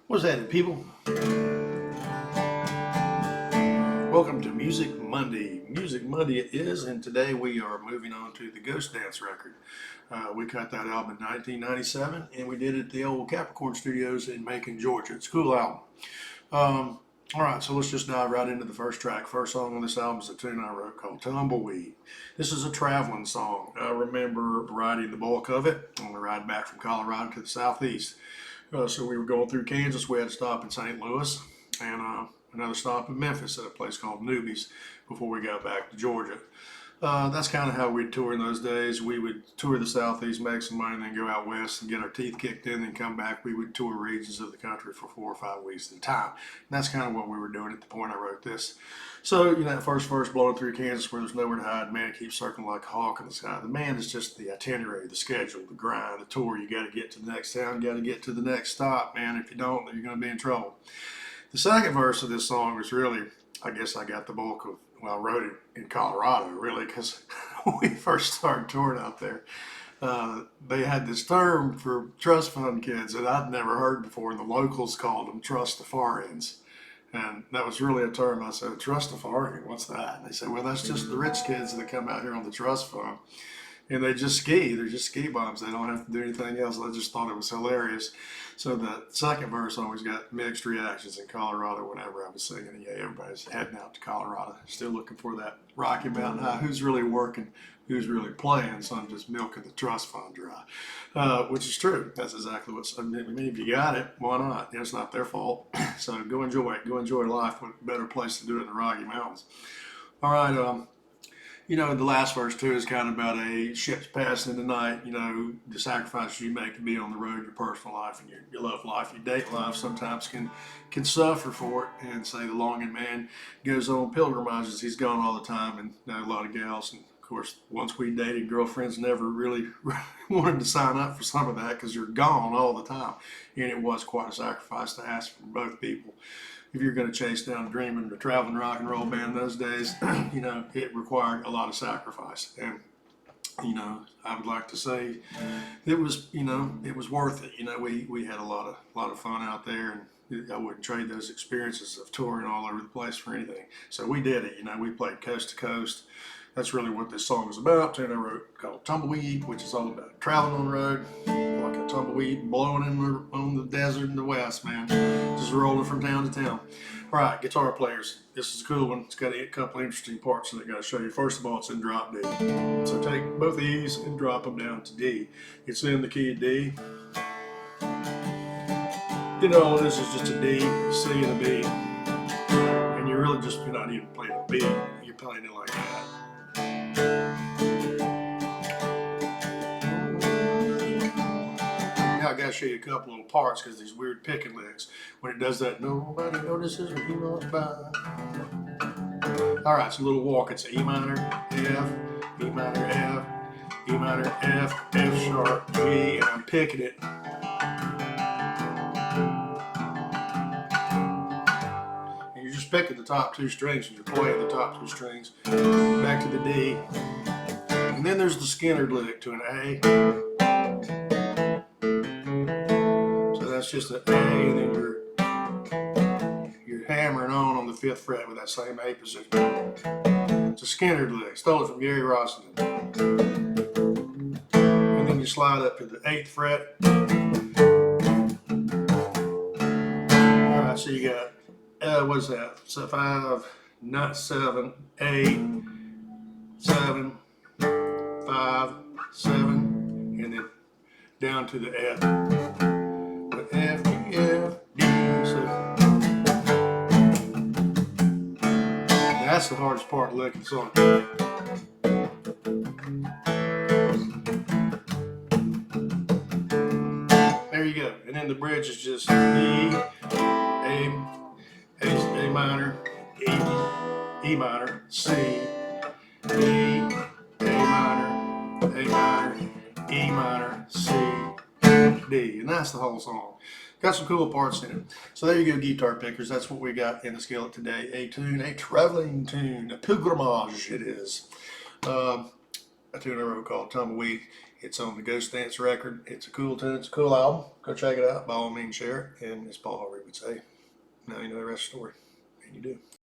What's happening, people? Welcome to Music Monday. Music Monday it is, and today we are moving on to the Ghost Dance record. We cut that album in 1997, and we did it at the old Capricorn Studios in Macon, Georgia. It's a cool album. All right, so let's just dive right into the first track. First song on this album is a tune I wrote called Tumbleweed. This is a traveling song. I remember writing the bulk of it on the ride back from Colorado to the southeast. So we were going through Kansas. We had to stop in St. Louis and another stop in Memphis at a place called Newbies before we got back to Georgia. That's kind of how we'd tour in those days. We would tour the southeast, make some money, and then go out west and get our teeth kicked in, and come back. We would tour regions of the country for 4 or 5 weeks at a time. And that's kind of what we were doing at the point I wrote this. So, you know, that first verse, blowing through Kansas where there's nowhere to hide, man, it keeps circling like a hawk in the sky. The man is just the itinerary, the schedule, the grind, the tour. You got to get to the next town, you got to get to the next stop, man. If you don't, then you're going to be in trouble. The second verse of this song was really, I guess I got the bulk of, well, I wrote it in Colorado, really, because when we first started touring out there, they had this term for trust fund kids that I'd never heard before, and the locals called them trustafarians. And that was really a term. I said, trustafarian, what's that? And they said, well, that's just the rich kids that come out here on the trust fund. And they just ski. They're just ski bums. They don't have to do anything else. I just thought it was hilarious. So the second verse always got mixed reactions in Colorado whenever I was singing. Yeah, everybody's heading out to Colorado, still looking for that Rocky Mountain High. Who's really working? Who's really playing? So I'm just milking the trust fund dry, which is true. That's exactly what. I mean, if you got it, why not? You know, it's not their fault. So go enjoy it. Go enjoy life. What better place to do it in the Rocky Mountains? All right. You know, the last verse too is kind of about a ship's passing in the night. You know, the sacrifices you make to be on the road, your personal life and your love life, your date life sometimes can suffer for it. And say the longing man goes on pilgrimages. He's gone all the time, and you know, a lot of gals. And of course, once we dated, girlfriends never really wanted to sign up for some of that because you're gone all the time. And it was quite a sacrifice to ask for both people. If you're going to chase down dreaming or traveling rock and roll band those days, you know, it required a lot of sacrifice. And, you know, I would like to say it was, you know, it was worth it. You know, we had a lot of fun out there, and I wouldn't trade those experiences of touring all over the place for anything. So we did it. You know, we played coast to coast. That's really what this song is about. Tune I wrote called Tumbleweed, which is all about traveling on the road, like a tumbleweed blowing on the desert in the west, man. Just rolling from town to town. All right, guitar players. This is a cool one. It's got a couple of interesting parts that I got to show you. First of all, it's in drop D. So take both of these and drop them down to D. It's in the key of D. You know, this is just a D, C, and a B. And you're really just, you're not even playing a B. You're playing it like that. Now I gotta show you a couple little parts because these weird picking licks. When it does that, nobody notices when he walks by. All right, it's a little walk. It's E minor, F, E minor, F, E minor, F, F sharp, G, and I'm picking it. And you're just picking the top 2 strings and you're playing the top 2 strings. Back to the D. And then there's the Skinner lick to an A. So that's just an A, and then you're hammering on the 5th fret with that same A position. It's a Skinner lick. Stole it from Gary Rossington. And then you slide up to the 8th fret. All right, so you got, what's that? So 5, not 7, 8, 7, 5, 7, and then down to the F. But F, G, F, D, so that's the hardest part of licking the song. There you go. And then the bridge is just E, A minor, E minor, C, B, A minor, E minor, C, D, and that's the whole song. Got some cool parts in it. So there you go, guitar pickers. That's what we got in the skillet today. A tune, a traveling tune, a pilgrimage it is. A tune I wrote called Tumbleweed. It's on the Ghost Dance record. It's a cool tune. It's a cool album. Go check it out. By all means, share it. And as Paul Harvey would say, now you know the rest of the story. And you do.